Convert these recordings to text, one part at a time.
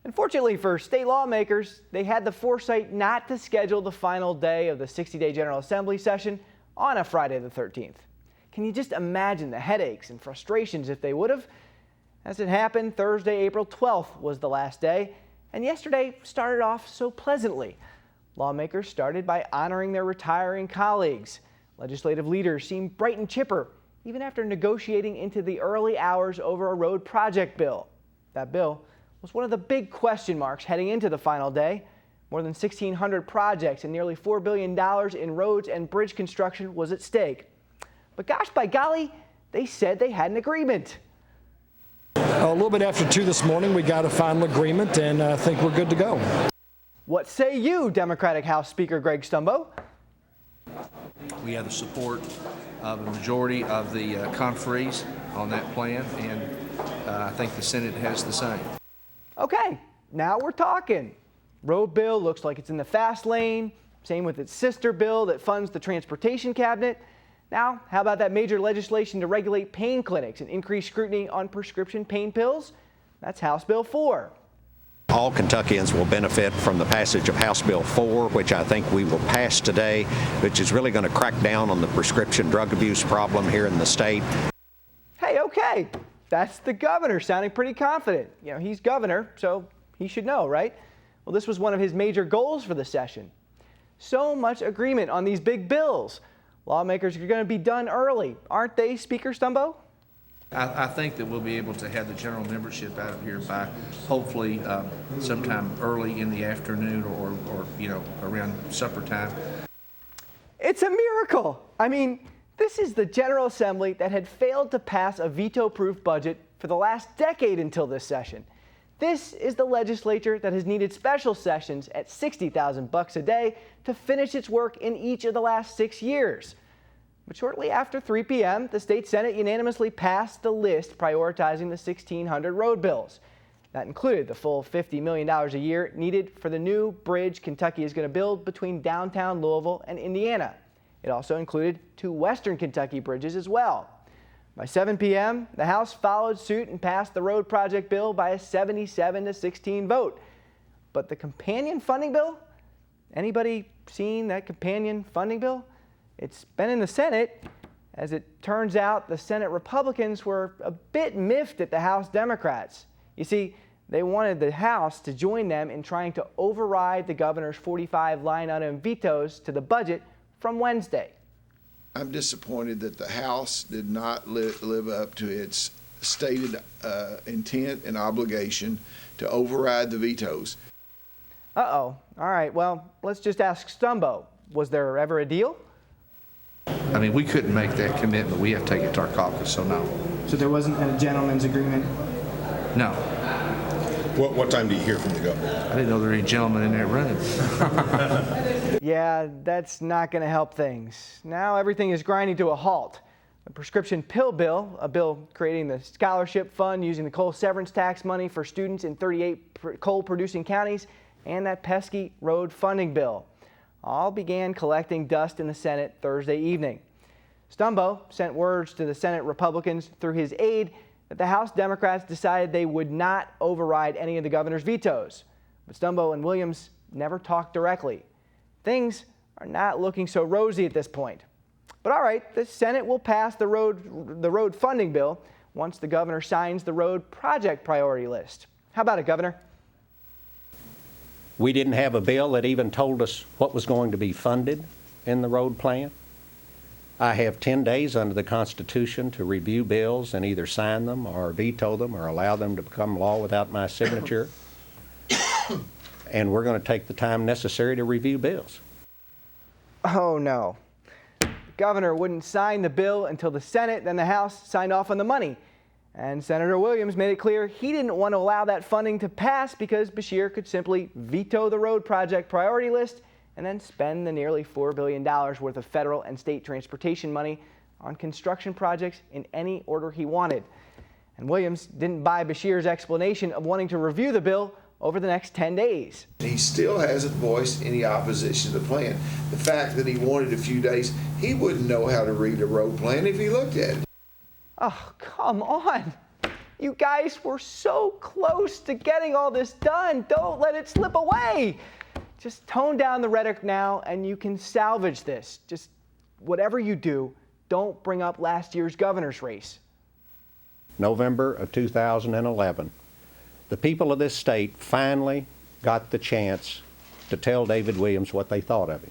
Unfortunately for state lawmakers, they had the foresight not to schedule the final day of the 60-day General Assembly session on a Friday the 13th. Can you just imagine the headaches and frustrations if they would have? As it happened, Thursday, April 12th was the last day, and yesterday started off so pleasantly. Lawmakers started by honoring their retiring colleagues. Legislative leaders seemed bright and chipper, even after negotiating into the early hours over a road project bill. That bill was one of the big question marks heading into the final day. More than 1,600 projects and nearly $4 billion in roads and bridge construction was at stake. But gosh, by golly, they said they had an agreement. A little bit after 2 this morning, we got a final agreement, and I think we're good to go. What say you, Democratic House Speaker Greg Stumbo? We have the support of a majority of the conferees on that plan, and I think the Senate has the same. Okay, now we're talking. Road bill looks like it's in the fast lane. Same with its sister bill that funds the transportation cabinet. Now, how about that major legislation to regulate pain clinics and increase scrutiny on prescription pain pills? That's House Bill 4. All Kentuckians will benefit from the passage of House Bill 4, which I think we will pass today, which is really going to crack down on the prescription drug abuse problem here in the state. Hey, okay, that's the governor sounding pretty confident. You know, he's governor, so he should know, right? Well, this was one of his major goals for the session. So much agreement on these big bills. Lawmakers are going to be done early, aren't they, Speaker Stumbo? I think that we'll be able to have the general membership out of here by hopefully sometime early in the afternoon or around supper time. It's a miracle. I mean, this is the General Assembly that had failed to pass a veto-proof budget for the last decade until this session. This is the legislature that has needed special sessions at $60,000 a day to finish its work in each of the last 6 years. But shortly after 3 p.m., the state Senate unanimously passed the list prioritizing the 1,600 road bills. That included the full $50 million a year needed for the new bridge Kentucky is going to build between downtown Louisville and Indiana. It also included 2 western Kentucky bridges as well. By 7 p.m., the House followed suit and passed the road project bill by a 77-16 vote. But the companion funding bill? Anybody seen that companion funding bill? It's been in the Senate. As it turns out, the Senate Republicans were a bit miffed at the House Democrats. You see, they wanted the House to join them in trying to override the governor's 45 line item vetoes to the budget from Wednesday. I'm disappointed that the House did not live up to its stated intent and obligation to override the vetoes. Uh-oh. All right, well, let's just ask Stumbo. Was there ever a deal? I mean, we couldn't make that commitment. We have to take it to our caucus, so no. So there wasn't a gentleman's agreement? No. What time do you hear from the governor? I didn't know there were any gentlemen in that room. Yeah, that's not going to help things. Now everything is grinding to a halt. The prescription pill bill, a bill creating the scholarship fund using the coal severance tax money for students in 38 coal-producing counties, and that pesky road funding bill, all began collecting dust in the Senate Thursday evening. Stumbo sent words to the Senate Republicans through his aide that the House Democrats decided they would not override any of the governor's vetoes. But Stumbo and Williams never talked directly. Things are not looking so rosy at this point. But all right, the Senate will pass the road funding bill once the governor signs the road project priority list. How about it, Governor? We didn't have a bill that even told us what was going to be funded in the road plan. I have 10 days under the Constitution to review bills and either sign them or veto them or allow them to become law without my signature. And we're going to take the time necessary to review bills. Oh, no. The governor wouldn't sign the bill until the Senate, then the House signed off on the money. And Senator Williams made it clear he didn't want to allow that funding to pass because Beshear could simply veto the road project priority list and then spend the nearly $4 billion worth of federal and state transportation money on construction projects in any order he wanted. And Williams didn't buy Beshear's explanation of wanting to review the bill over the next 10 days. He still hasn't voiced any opposition to the plan. The fact that he wanted a few days, he wouldn't know how to read a road plan if he looked at it. Oh, come on. You guys were so close to getting all this done. Don't let it slip away. Just tone down the rhetoric now and you can salvage this. Just whatever you do, don't bring up last year's governor's race. November of 2011, the people of this state finally got the chance to tell David Williams what they thought of him.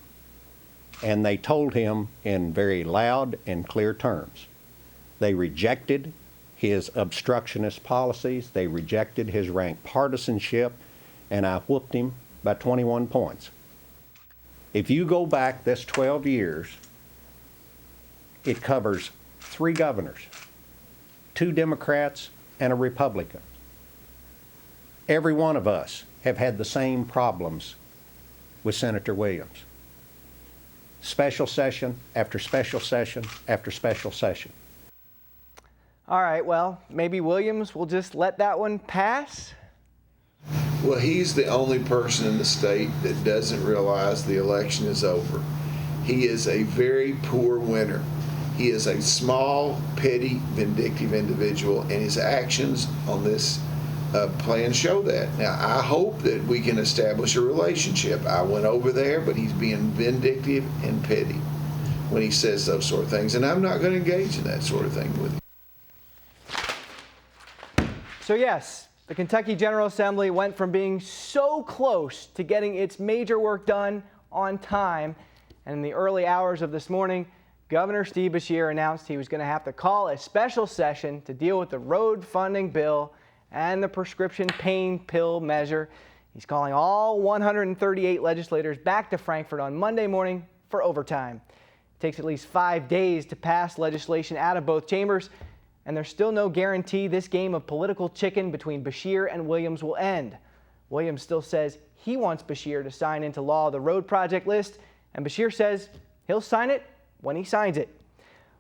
And they told him in very loud and clear terms. They rejected his obstructionist policies, they rejected his rank partisanship, and I whooped him by 21 points. If you go back this 12 years, it covers 3 governors, 2 Democrats and a Republican. Every one of us have had the same problems with Senator Williams. Special session after special session after special session. All right, well, maybe Williams will just let that one pass? Well, he's the only person in the state that doesn't realize the election is over. He is a very poor winner. He is a small, petty, vindictive individual, and his actions on this plan show that. Now, I hope that we can establish a relationship. I went over there, but he's being vindictive and petty when he says those sort of things, and I'm not going to engage in that sort of thing with him. So yes, the Kentucky General Assembly went from being so close to getting its major work done on time, and in the early hours of this morning, Governor Steve Beshear announced he was going to have to call a special session to deal with the road funding bill and the prescription pain pill measure. He's calling all 138 legislators back to Frankfort on Monday morning for overtime. It takes at least 5 days to pass legislation out of both chambers, and there's still no guarantee this game of political chicken between Beshear and Williams will end. Williams still says he wants Beshear to sign into law the road project list, and Beshear says he'll sign it when he signs it.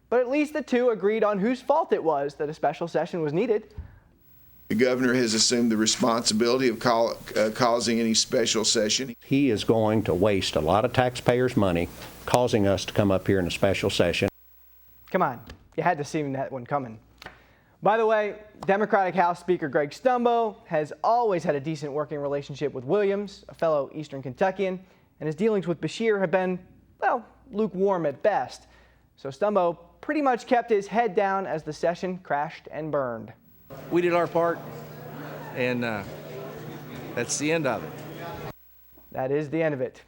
But at least the two agreed on whose fault it was that a special session was needed. The governor has assumed the responsibility of causing any special session. He is going to waste a lot of taxpayers' money causing us to come up here in a special session. Come on, you had to see that one coming. By the way, Democratic House Speaker Greg Stumbo has always had a decent working relationship with Williams, a fellow Eastern Kentuckian, and his dealings with Beshear have been, well, lukewarm at best. So Stumbo pretty much kept his head down as the session crashed and burned. We did our part, and that's the end of it. That is the end of it.